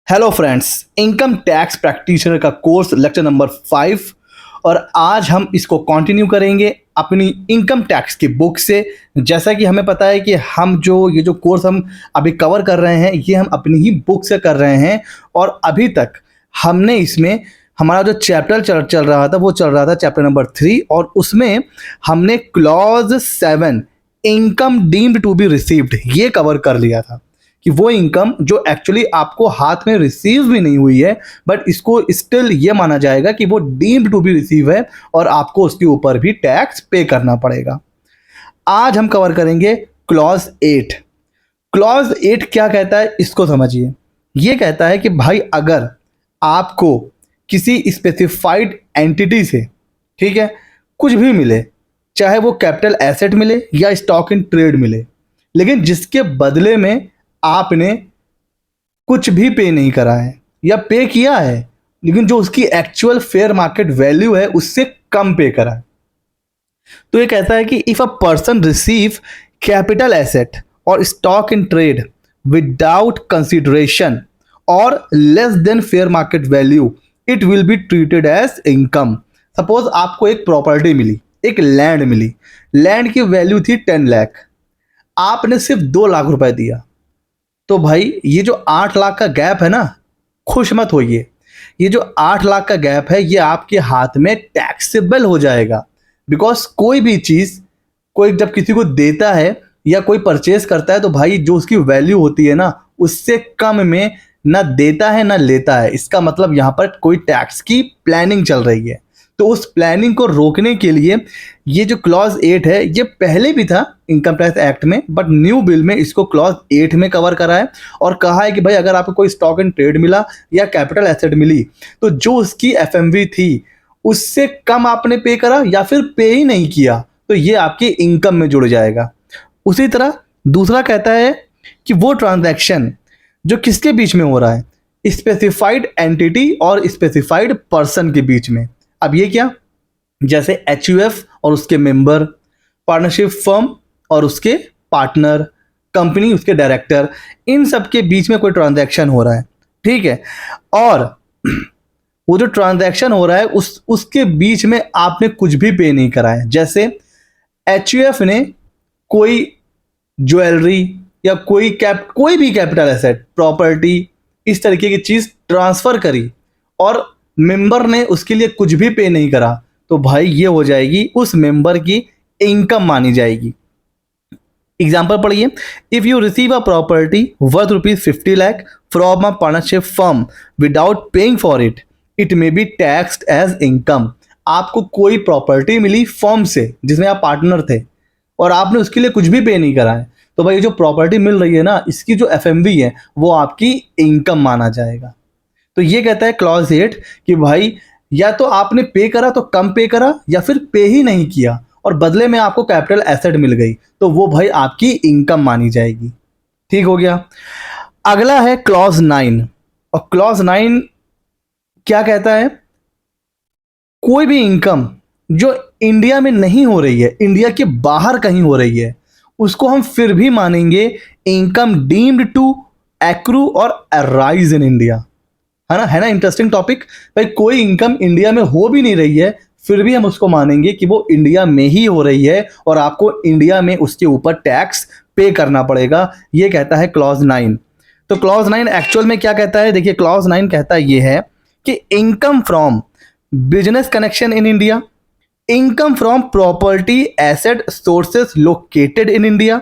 Hello friends, income tax practitioner का course lecture number 5 और आज हम इसको कंटिन्यू करेंगे अपनी इनकम टैक्स की बुक से। जैसा कि हमें पता है कि हम ये जो कोर्स हम अभी कवर कर रहे हैं ये हम अपनी ही बुक से कर रहे हैं और अभी तक हमने इसमें हमारा जो चैप्टर चल रहा था वो चल रहा था चैप्टर नंबर 3 और उसमें हमने clause 7 income deemed to be received ये कवर कर लिया था कि वो इनकम जो एक्चुअली आपको हाथ में रिसीव भी नहीं हुई है बट इसको स्टिल ये माना जाएगा कि वो डीम्ड टू बी रिसीव है और आपको उसके ऊपर भी टैक्स पे करना पड़ेगा। आज हम कवर करेंगे क्लॉज 8। क्लॉज 8 क्या कहता है इसको समझिए। ये कहता है कि भाई अगर आपको किसी स्पेसिफाइड एंटिटी से, ठीक है, कुछ भी मिले, चाहे वो कैपिटल एसेट मिले या स्टॉक इन ट्रेड मिले, लेकिन जिसके बदले में आपने कुछ भी पे नहीं करा है या पे किया है लेकिन जो उसकी एक्चुअल फेयर मार्केट वैल्यू है उससे कम पे करा है, तो ये कहता है कि if a person receive capital asset और stock in trade without consideration और less than fair market value it will be treated as income. Suppose आपको एक प्रॉपर्टी मिली, एक लैंड मिली, लैंड की वैल्यू थी 10 लाख, आपने सिर्फ 2 लाख रुपए दिया, तो भाई ये जो 8 लाख का गैप है ना, खुश मत होइए, ये जो 8 लाख का गैप है ये आपके हाथ में टैक्सेबल हो जाएगा। बिकॉज कोई भी चीज़ कोई जब किसी को देता है या कोई परचेज करता है तो भाई जो उसकी वैल्यू होती है ना उससे कम में ना देता है ना लेता है। इसका मतलब यहाँ पर कोई टैक्स की प्लानिंग चल रही है, तो उस प्लानिंग को रोकने के लिए ये जो क्लॉज 8 है ये पहले भी था इनकम टैक्स एक्ट में बट न्यू बिल में इसको क्लॉज 8 में कवर करा है और कहा है कि भाई अगर आपको कोई स्टॉक इन ट्रेड मिला या कैपिटल एसेट मिली तो जो उसकी एफएमवी थी उससे कम आपने पे करा या फिर पे ही नहीं किया तो ये आपकी इनकम में जुड़ जाएगा। उसी तरह दूसरा कहता है कि वो ट्रांजैक्शन जो किसके बीच में हो रहा है, स्पेसिफाइड एंटिटी और स्पेसिफाइड पर्सन के बीच में। अब ये क्या, जैसे एचयूएफ और उसके मेंबर, पार्टनरशिप फर्म और उसके पार्टनर, कंपनी उसके डायरेक्टर, इन सब के बीच में कोई ट्रांजैक्शन हो रहा है, ठीक है, और वो जो ट्रांजैक्शन हो रहा है उसके बीच में आपने कुछ भी पे नहीं करा है। जैसे एचयूएफ ने कोई ज्वेलरी या कोई भी कैपिटल एसेट, प्रॉपर्टी, इस तरीके की चीज ट्रांसफर करी और मेंबर ने उसके लिए कुछ भी पे नहीं करा तो भाई ये हो जाएगी उस मेंबर की इनकम मानी जाएगी। एग्जाम्पल पढ़िए, if you receive a property worth ₹50 lakh from a partnership firm without paying for it it may be taxed as income. आपको कोई प्रॉपर्टी मिली फर्म से जिसमें आप पार्टनर थे और आपने उसके लिए कुछ भी पे नहीं करा है तो भाई जो प्रॉपर्टी मिल रही है ना इसकी जो एफएमवी है वो आपकी इनकम माना जाएगा। तो ये कहता है क्लॉज 8 कि भाई या तो आपने पे करा तो कम पे करा या फिर पे ही नहीं किया और बदले में आपको कैपिटल एसेट मिल गई तो वो भाई आपकी इनकम मानी जाएगी। ठीक हो गया। अगला है क्लॉज 9 और क्लॉज 9 क्या कहता है, कोई भी इनकम जो इंडिया में नहीं हो रही है, इंडिया के बाहर कहीं हो रही है, उसको हम फिर भी मानेंगे इनकम डीम्ड टू एक्रू और अराइज इन इंडिया। है ना इंटरेस्टिंग टॉपिक। भाई कोई इनकम इंडिया में हो भी नहीं रही है फिर भी हम उसको मानेंगे कि वो इंडिया में ही हो रही है और आपको इंडिया में उसके ऊपर टैक्स पे करना पड़ेगा। ये कहता है क्लॉज 9। तो क्लॉज 9 एक्चुअल में क्या कहता है, देखिए क्लॉज 9 कहता ये है कि income from business connection in India, income from property asset sources located in India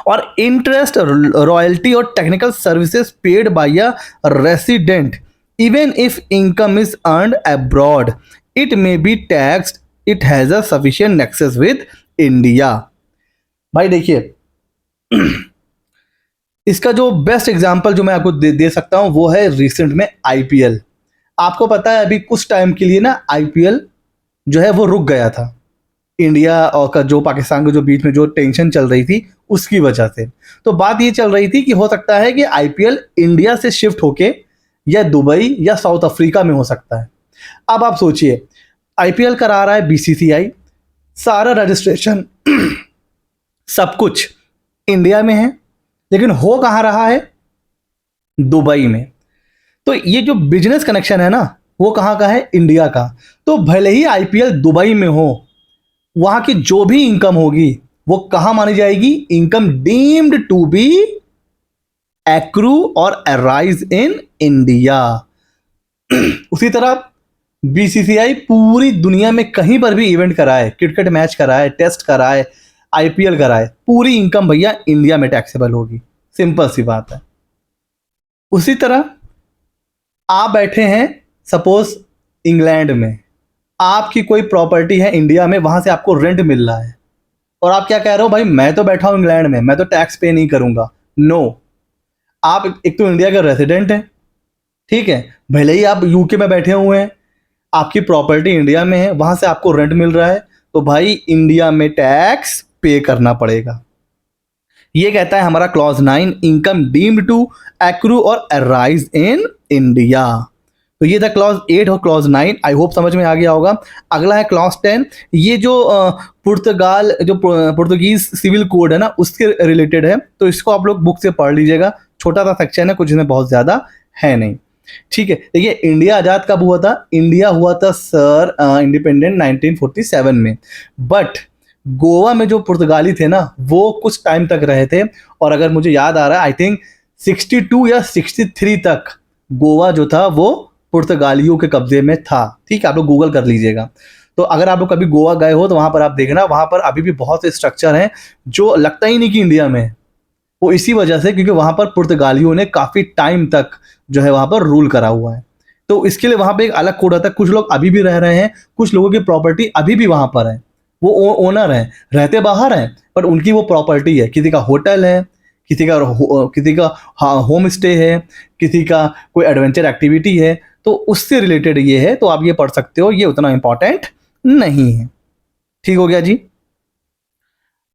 और इंटरेस्ट, रॉयल्टी और technical services paid by a resident even if income is earned abroad it may be taxed it has a sufficient nexus with India. भाई देखिए इसका जो best example जो मैं आपको दे सकता हूं वो है रिसेंट में आईपीएल। आपको पता है अभी कुछ टाइम के लिए ना आईपीएल जो है वो रुक गया था, इंडिया और का जो पाकिस्तान के जो बीच में जो टेंशन चल रही थी उसकी वजह से। तो बात ये चल रही थी कि हो सकता है कि आईपीएल इंडिया से शिफ्ट होके या दुबई या साउथ अफ्रीका में हो सकता है। अब आप सोचिए आईपीएल करा रहा है बीसीसीआई, सारा रजिस्ट्रेशन सब कुछ इंडिया में है लेकिन हो कहाँ रहा है, दुबई में। तो ये जो बिजनेस कनेक्शन है ना, वो कहाँ का है? इंडिया का। तो भले ही आईपीएल दुबई में हो, वहां की जो भी इनकम होगी वो कहाँ मानी जाएगी? Income deemed to be accrue और अराइज इन इंडिया। उसी तरह बीसीसीआई पूरी दुनिया में कहीं पर भी इवेंट कराए, क्रिकेट मैच कराए, टेस्ट कराए, आईपीएल कराए, पूरी इनकम भैया इंडिया में टैक्सेबल होगी। सिंपल सी बात है। उसी तरह आप बैठे हैं सपोज इंग्लैंड में, आपकी कोई प्रॉपर्टी है इंडिया में, वहां से आपको रेंट मिल रहा है, और आप क्या कह रहे हो? भाई मैं तो बैठा हूं इंग्लैंड में, मैं तो टैक्स पे नहीं करूंगा। नो, आप एक तो इंडिया के रेजिडेंट हैं, ठीक है, भले ही आप यूके में बैठे हुए हैं, आपकी प्रॉपर्टी इंडिया में है, वहां से आपको रेंट मिल रहा है, तो भाई इंडिया में टैक्स पे करना पड़ेगा। ये कहता है हमारा clause 9, income deemed to accrue और अराइज इन इंडिया। तो ये था क्लॉज 8 और क्लॉज 9। आई होप समझ में आ गया होगा। अगला है क्लॉज 10। ये जो पुर्तगीज सिविल कोड है ना, उसके रिलेटेड है, तो इसको आप लोग बुक से पढ़ लीजिएगा। छोटा सा सेक्शन है, कुछ इसमें बहुत ज़्यादा है नहीं। ठीक है, देखिए इंडिया आज़ाद कब हुआ था? इंडिया हुआ था सर इंडिपेंडेंट 1947 में, बट गोवा में जो पुर्तगाली थे ना, वो कुछ टाइम तक रहे थे, और अगर मुझे याद आ रहा है आई थिंक 62 या 63 तक गोवा जो था वो पुर्तगालियों के कब्जे में था। ठीक है, आप लोग गूगल कर लीजिएगा। तो अगर आप लोग कभी गोवा गए हो तो वहां पर आप देखना, वहां पर अभी भी बहुत से स्ट्रक्चर हैं जो लगता ही नहीं कि इंडिया में है। वो इसी वजह से क्योंकि वहां पर पुर्तगालियों ने काफी टाइम तक जो है वहां पर रूल करा हुआ है। तो इसके लिए वहां पे एक अलग कोड आता है। कुछ लोग अभी भी रह रहे हैं, कुछ लोगों की प्रॉपर्टी अभी भी वहां पर है, वो ओनर है, रहते बाहर हैं, पर उनकी वो प्रॉपर्टी है। किसी का होटल है, किसी का होम स्टे है, किसी का कोई एडवेंचर एक्टिविटी है, तो उससे रिलेटेड ये है। तो आप ये पढ़ सकते हो, ये उतना इंपॉर्टेंट नहीं है। ठीक हो गया जी।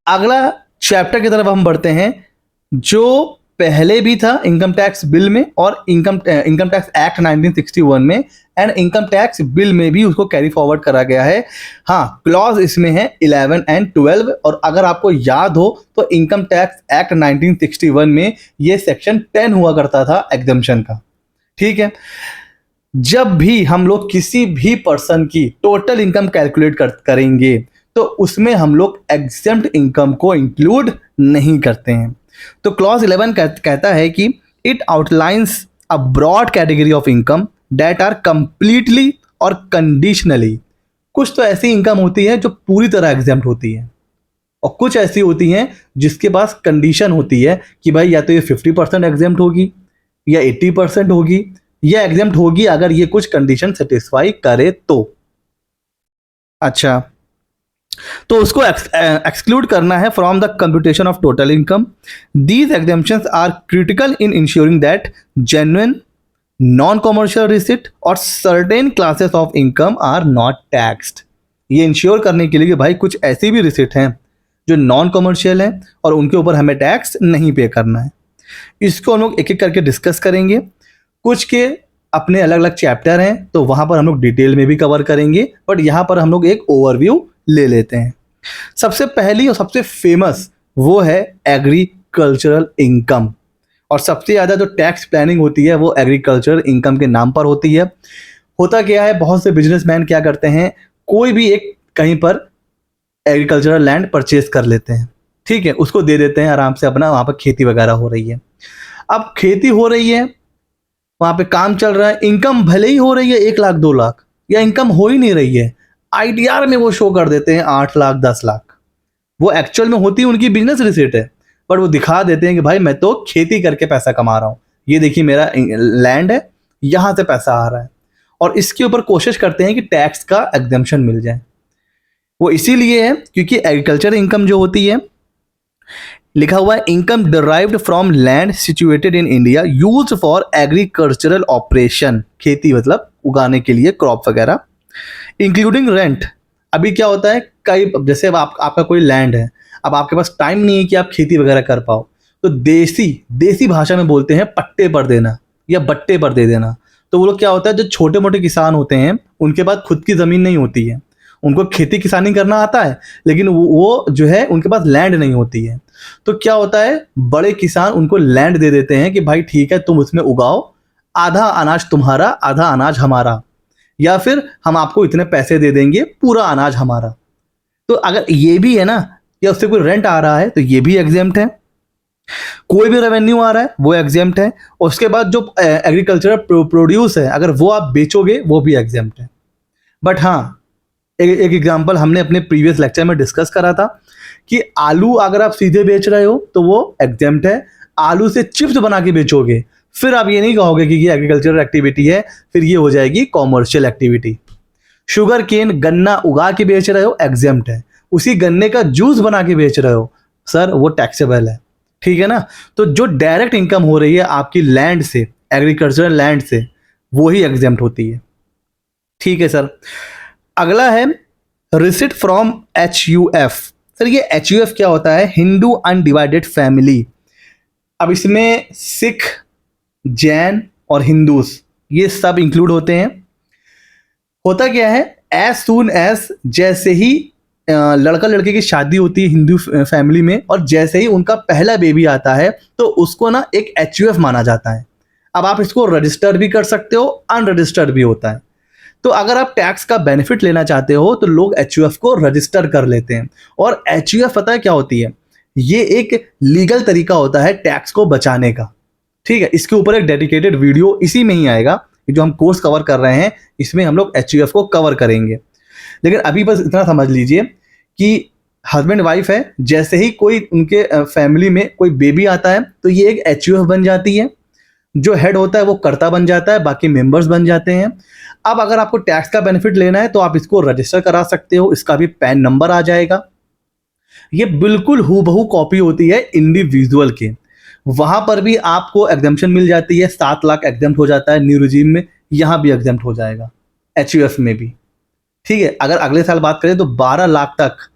अगला चैप्टर की तरफ हम बढ़ते हैं, जो पहले भी था इनकम टैक्स बिल में और इनकम टैक्स एक्ट 1961 में, एंड इनकम टैक्स बिल में भी उसको कैरी फॉरवर्ड करा गया है। हाँ, क्लॉज इसमें है 11 एंड 12, और अगर आपको याद हो तो इनकम टैक्स एक्ट 1961 में ये सेक्शन 10 हुआ करता था एग्जम्पशन का। ठीक है, जब भी हम लोग किसी भी पर्सन की टोटल इनकम कैलकुलेट करेंगे तो उसमें हम लोग एग्जेम्प्ट इनकम को इंक्लूड नहीं करते हैं। तो क्लॉज 11 कहता है कि it outlines a broad category of income that are completely और कंडीशनली। कुछ तो ऐसी इनकम होती है जो पूरी तरह एग्जेम्प्ट होती है, और कुछ ऐसी होती हैं जिसके पास कंडीशन होती है कि भाई या तो ये 50% एग्जेम्प्ट होगी, या 80% होगी, या एग्जेम्प्ट होगी अगर ये कुछ कंडीशन सेटिस्फाई करे तो। अच्छा, तो उसको एक्सक्लूड करना है from the computation of total income. These exemptions are critical in ensuring that genuine non commercial receipt और certain classes of income are not taxed. ये इंश्योर करने के लिए कि भाई कुछ ऐसी भी रिसिट हैं जो नॉन कॉमर्शियल हैं और उनके ऊपर हमें टैक्स नहीं पे करना है। इसको हम लोग एक एक करके डिस्कस करेंगे। कुछ के अपने अलग अलग चैप्टर हैं तो वहाँ पर हम लोग डिटेल में भी कवर करेंगे, बट यहाँ पर हम लोग एक ओवरव्यू ले लेते हैं। सबसे पहली और सबसे फेमस वो है एग्रीकल्चरल इनकम, और सबसे ज़्यादा जो टैक्स प्लानिंग होती है वो एग्रीकल्चरल इनकम के नाम पर होती है। होता क्या है, बहुत से बिजनेसमैन क्या करते हैं, कोई भी एक कहीं पर एग्रीकल्चरल लैंड परचेज कर लेते हैं, ठीक है, उसको दे देते हैं आराम से, अपना वहाँ पर खेती वगैरह हो रही है। अब खेती हो रही है, वहाँ पे काम चल रहा है, इनकम भले ही हो रही है 1 लाख 2 लाख, या इनकम हो ही नहीं रही है, आईटीआर में वो शो कर देते हैं 8 लाख 10 लाख। वो एक्चुअल में होती उनकी बिजनेस रिसिट है, बट वो दिखा देते हैं कि भाई मैं तो खेती करके पैसा कमा रहा हूँ, ये देखिए मेरा लैंड है, यहाँ से पैसा आ रहा है, और इसके ऊपर कोशिश करते हैं कि टैक्स का एग्जम्पशन मिल जाए। वो इसीलिए है क्योंकि एग्रीकल्चर इनकम जो होती है, लिखा हुआ है income derived from land situated in India used for agricultural operation, खेती मतलब उगाने के लिए क्रॉप वगैरह, इंक्लूडिंग रेंट। अभी क्या होता है, कई जैसे अब आपका कोई लैंड है, अब आपके पास टाइम नहीं है कि आप खेती वगैरह कर पाओ, तो देसी भाषा में बोलते हैं पट्टे पर देना या बट्टे पर दे देना। तो वो लोग क्या होता है, जो छोटे मोटे किसान होते हैं उनके पास खुद की ज़मीन नहीं होती है, उनको खेती किसानी करना आता है, लेकिन वो जो है उनके पास लैंड नहीं होती है। तो क्या होता है, बड़े किसान उनको लैंड दे देते हैं कि भाई ठीक है तुम उसमें उगाओ, आधा अनाज तुम्हारा आधा अनाज हमारा, या फिर हम आपको इतने पैसे दे देंगे पूरा अनाज हमारा। तो अगर ये भी है ना, या उससे कोई रेंट आ रहा है तो ये भी एग्जेम्प्ट है, कोई भी रेवेन्यू आ रहा है वो एग्जेम्प्ट है। और उसके बाद जो एग्रीकल्चरल प्रोड्यूस है अगर वो आप बेचोगे वो भी एग्जेम्प्ट है। बट हाँ, एक एग्जांपल हमने अपने प्रीवियस लेक्चर में डिस्कस करा था कि आलू अगर आप सीधे बेच रहे हो तो वो एग्जेम्प्ट है, आलू से चिप्स बना के बेचोगे फिर आप ये नहीं कहोगे कि ये एग्रीकल्चरल एक्टिविटी है, फिर ये हो जाएगी कॉमर्शियल एक्टिविटी। शुगर केन गन्ना उगा के बेच रहे हो एग्जेम्प्ट है, उसी गन्ने का जूस बना के बेच रहे हो सर वो टैक्सेबल है, ठीक है ना। तो जो डायरेक्ट इनकम हो रही है आपकी लैंड से, एग्रीकल्चरल लैंड से, वो ही एग्जेम्प्ट होती है, ठीक है सर। अगला है रिसिट फ्रॉम HUF। सर ये HUF क्या होता है? Hindu undivided family. अब इसमें सिख, जैन और हिंदूस ये सब इंक्लूड होते हैं। होता क्या है, एज सून एज जैसे ही लड़का लड़के की शादी होती है हिंदू फैमिली में और जैसे ही उनका पहला बेबी आता है तो उसको ना एक HUF माना जाता है। अब आप इसको रजिस्टर्ड भी कर सकते हो, अनरजिस्टर्ड भी होता है। तो अगर आप टैक्स का बेनिफिट लेना चाहते हो तो लोग HUF को रजिस्टर कर लेते हैं। और HUF पता है क्या होती है? ये एक लीगल तरीका होता है टैक्स को बचाने का, ठीक है। इसके ऊपर एक डेडिकेटेड वीडियो इसी में ही आएगा, जो हम कोर्स कवर कर रहे हैं इसमें हम लोग HUF को कवर करेंगे। लेकिन अभी बस इतना समझ लीजिए कि हस्बैंड वाइफ है, जैसे ही कोई उनके फैमिली में कोई बेबी आता है तो ये एक HUF बन जाती है। जो हेड होता है वो कर्ता बन जाता है, बाकी मेंबर्स बन जाते हैं। अब अगर आपको टैक्स का बेनिफिट लेना है तो आप इसको रजिस्टर करा सकते हो, इसका भी पैन नंबर आ जाएगा। ये बिल्कुल हूबहू कॉपी होती है इंडिविजुअल के, वहां पर भी आपको एग्जेम्पशन मिल जाती है, 7 लाख एग्जेम्प्ट हो जाता है न्यू रिजीम में, यहां भी एग्जेम्प्ट हो जाएगा HUF में भी, ठीक है। अगर अगले साल बात करें तो 12 लाख तक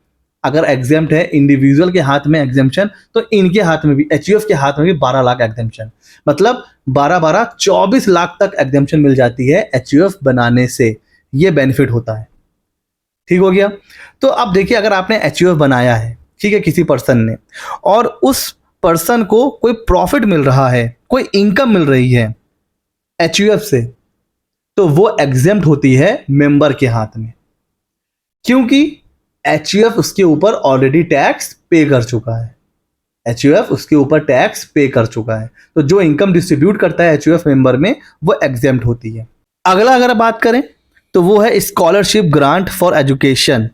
अगर एग्जेम्प्ट है इंडिविजुअल के हाथ में एग्जेम्पशन, तो इनके हाथ में भी HUF के हाथ में भी 12 लाख एग्जेम्पशन, मतलब 12 24 लाख तक एग्जेम्पशन मिल जाती है HUF बनाने से। ये बेनिफिट होता है, ठीक हो गया। तो अब देखिए अगर आपने HUF बनाया है, ठीक है, किसी पर्सन ने, और उस पर्सन को कोई प्रॉफिट मिल रहा है, कोई इनकम मिल रही है HUF से, तो वो एग्जेम्प्ट होती है मेंबर के हाथ में, क्योंकि HUF उसके ऊपर ऑलरेडी टैक्स पे कर चुका है। HUF उसके ऊपर टैक्स पे कर चुका है, तो जो इनकम डिस्ट्रीब्यूट करता है HUF मेंबर में वो एग्जेम्प्ट होती है। अगला अगर बात करें तो वो है स्कॉलरशिप ग्रांट फॉर एजुकेशन।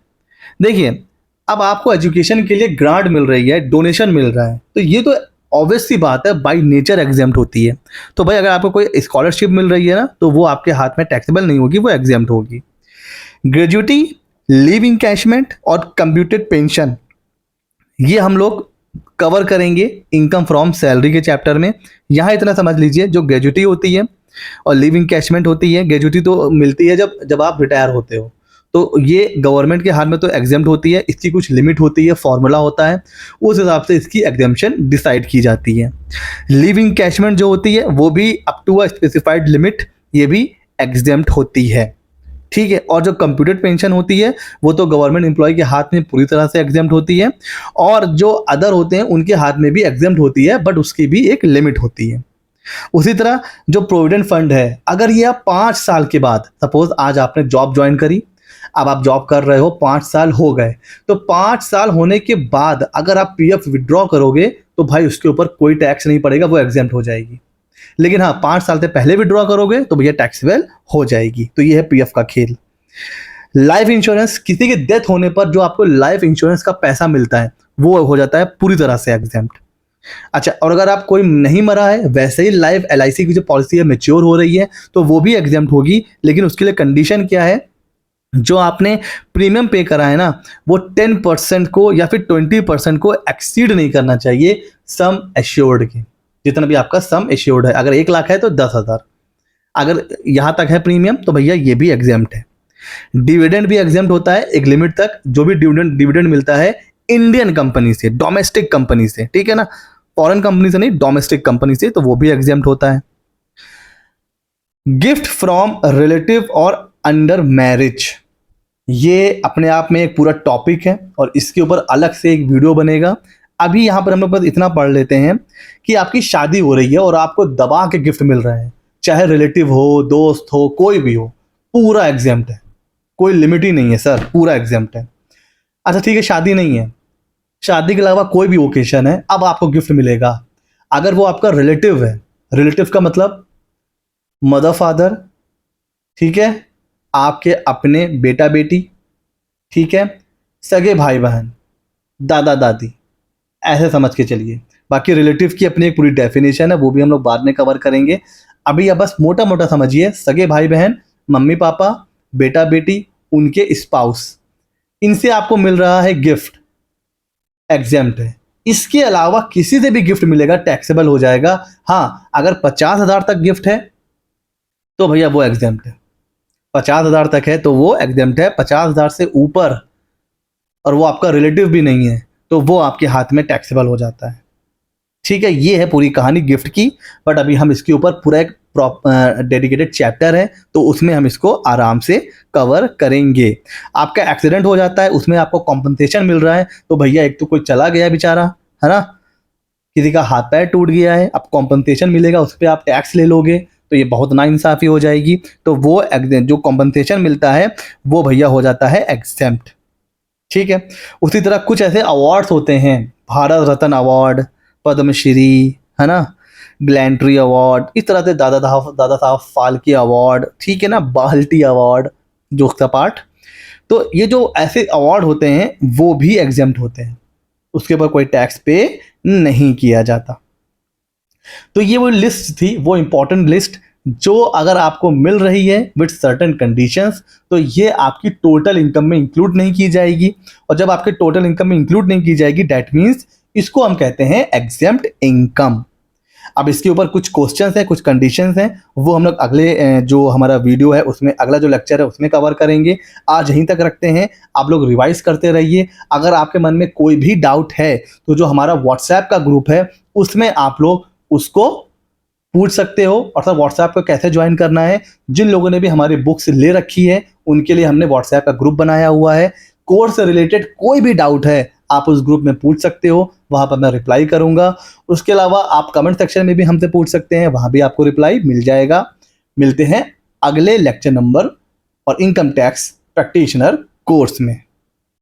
देखिए अब आपको एजुकेशन के लिए ग्रांट मिल रही है, डोनेशन मिल रहा है, तो ये तो ऑब्वियस सी बात है बाय नेचर एग्जेम्प्ट होती है। तो भाई अगर आपको कोई स्कॉलरशिप मिल रही है ना तो वो आपके हाथ में टैक्सेबल नहीं होगी, वो एग्जेम्प्ट होगी। ग्रेजुइटी, लीव इनकैशमेंट और कंप्यूटेड पेंशन ये हम लोग कवर करेंगे इनकम फ्रॉम सैलरी के चैप्टर में। यहाँ इतना समझ लीजिए, जो ग्रेजुइटी होती है और लीव इनकैशमेंट होती है, ग्रेजुइटी तो मिलती है जब आप रिटायर होते हो, तो ये गवर्नमेंट के हाथ में तो एग्जेम्प्ट होती है, इसकी कुछ लिमिट होती है, फॉर्मूला होता है, उस हिसाब से इसकी एग्जेम्पशन डिसाइड की जाती है। लीव इनकैशमेंट जो होती है वो भी up to a specified limit ये भी एग्जेम्प्ट होती है, ठीक है। और जो कंप्यूटेड पेंशन होती है वो तो गवर्नमेंट एम्प्लॉय के हाथ में पूरी तरह से एग्जेम्प्ट होती है, और जो अदर होते हैं उनके हाथ में भी एग्जेम्प्ट होती है, बट उसकी भी एक लिमिट होती है। उसी तरह जो प्रोविडेंट फंड है, अगर ये आप 5 साल के बाद, सपोज आज आपने जॉब ज्वाइन करी, अब आप जॉब कर रहे हो, 5 साल हो गए, तो 5 साल होने के बाद अगर आप PF विड्रॉ करोगे तो भाई उसके ऊपर कोई टैक्स नहीं पड़ेगा, वो एग्जेम्प्ट हो जाएगी। लेकिन हाँ 5 साल से पहले विड्रॉ करोगे तो भैया टैक्सेबल हो जाएगी। तो ये है PF का खेल। लाइफ इंश्योरेंस, किसी की डेथ होने पर जो आपको लाइफ इंश्योरेंस का पैसा मिलता है वो हो जाता है पूरी तरह से एग्जेम्प्ट। अच्छा, और अगर आप कोई नहीं मरा है, वैसे ही लाइफ LIC की जो पॉलिसी है मैच्योर हो रही है तो वो भी एग्जेम्प्ट होगी, लेकिन उसके लिए कंडीशन क्या है, जो आपने प्रीमियम पे करा है ना वो 10% को या फिर 20% को एक्सीड नहीं करना चाहिए सम एश्योर्ड के, जितना भी आपका सम एश्योर्ड है। अगर 1 लाख है तो 10,000, अगर यहाँ तक है प्रीमियम तो भैया ये भी एग्जेम्प्ट है। डिविडेंड भी एग्जेम्प्ट होता है एक लिमिट तक, जो भी डिविडेंड मिलता है इंडियन कंपनी से, डोमेस्टिक कंपनी से, ठीक है ना, फॉरेन कंपनी से नहीं, डोमेस्टिक कंपनी से, तो वो भी एग्जेम्प्ट होता है। गिफ्ट फ्रॉम रिलेटिव और अंडर मैरिज, ये अपने आप में एक पूरा टॉपिक है और इसके ऊपर अलग से एक वीडियो बनेगा। अभी यहाँ पर हम लोग बस इतना पढ़ लेते हैं कि आपकी शादी हो रही है और आपको दबा के गिफ्ट मिल रहा है, चाहे रिलेटिव हो, दोस्त हो, कोई भी हो, पूरा एग्जाम्प्ट है, कोई लिमिट ही नहीं है सर, पूरा एग्जाम्प्ट है। अच्छा ठीक है, शादी नहीं है, शादी के अलावा कोई भी ओकेशन है, अब आपको गिफ्ट मिलेगा। अगर वो आपका रिलेटिव है, रिलेटिव का मतलब मदर फादर, ठीक है, आपके अपने बेटा बेटी, ठीक है, सगे भाई बहन, दादा दादी, ऐसे समझ के चलिए। बाकी रिलेटिव की अपनी एक पूरी डेफिनेशन है, वो भी हम लोग बाद में कवर करेंगे। अभी आप बस मोटा मोटा समझिए, सगे भाई बहन, मम्मी पापा, बेटा बेटी, उनके स्पाउस, इनसे आपको मिल रहा है गिफ्ट, एग्जेम्प्ट है। इसके अलावा किसी से भी गिफ्ट मिलेगा, टैक्सेबल हो जाएगा। हाँ, अगर 50,000 तक गिफ्ट है तो भैया वो एग्जेम्प्ट है, 50,000 तक है तो वो एग्जेम्प्ट है। 50,000 से ऊपर और वो आपका रिलेटिव भी नहीं है तो वो आपके हाथ में टैक्सेबल हो जाता है। ठीक है, ये है पूरी कहानी गिफ्ट की। बट अभी हम इसके ऊपर पूरा एक डेडिकेटेड चैप्टर है, तो उसमें हम इसको आराम से कवर करेंगे। आपका एक्सीडेंट हो जाता है, उसमें आपको कॉम्पनसेशन मिल रहा है, तो भैया एक तो कोई चला गया बेचारा, है ना, किसी का हाथ पैर टूट गया है, अब कॉम्पनसेशन मिलेगा, उस पर आप टैक्स ले लोगे तो ये बहुत नाइंसाफ़ी हो जाएगी। तो वो जो कॉम्पनसेशन मिलता है वो भैया हो जाता है एग्जेम्प्ट। ठीक है, उसी तरह कुछ ऐसे अवार्ड्स होते हैं, भारत रत्न अवार्ड, पद्मश्री, है ना, ग्लैंट्री अवार्ड, इस तरह से दादा साहब फाल्के अवार्ड, ठीक है ना, बाल्टी अवार्ड, जो उसका पार्ट। तो ये जो ऐसे अवार्ड होते हैं वो भी एग्जेम्प्ट होते हैं, उसके ऊपर कोई टैक्स पे नहीं किया जाता। तो ये वो लिस्ट थी, वो इंपॉर्टेंट लिस्ट, जो अगर आपको मिल रही है विद सर्टेन कंडीशंस तो ये आपकी टोटल इनकम में इंक्लूड नहीं की जाएगी। और जब आपके टोटल इनकम में इंक्लूड नहीं की जाएगी, दैट मीन्स इसको हम कहते हैं एग्जेम्प्ट इनकम। अब इसके ऊपर कुछ क्वेश्चंस हैं, कुछ कंडीशंस हैं, वो हम लोग अगले जो हमारा वीडियो है उसमें, अगला जो लेक्चर है उसमें कवर करेंगे। आज यहीं तक रखते हैं, आप लोग रिवाइज करते रहिए। अगर आपके मन में कोई भी डाउट है तो जो हमारा व्हाट्सएप का ग्रुप है उसमें आप लोग उसको पूछ सकते हो। और सर व्हाट्सएप को कैसे ज्वाइन करना है, जिन लोगों ने भी हमारी बुक्स ले रखी है उनके लिए हमने व्हाट्सएप का ग्रुप बनाया हुआ है। कोर्स से रिलेटेड कोई भी डाउट है आप उस ग्रुप में पूछ सकते हो, वहां पर मैं रिप्लाई करूंगा। उसके अलावा आप कमेंट सेक्शन में भी हमसे पूछ सकते हैं, वहां भी आपको रिप्लाई मिल जाएगा। मिलते हैं अगले लेक्चर नंबर और इनकम टैक्स प्रैक्टिशनर कोर्स में।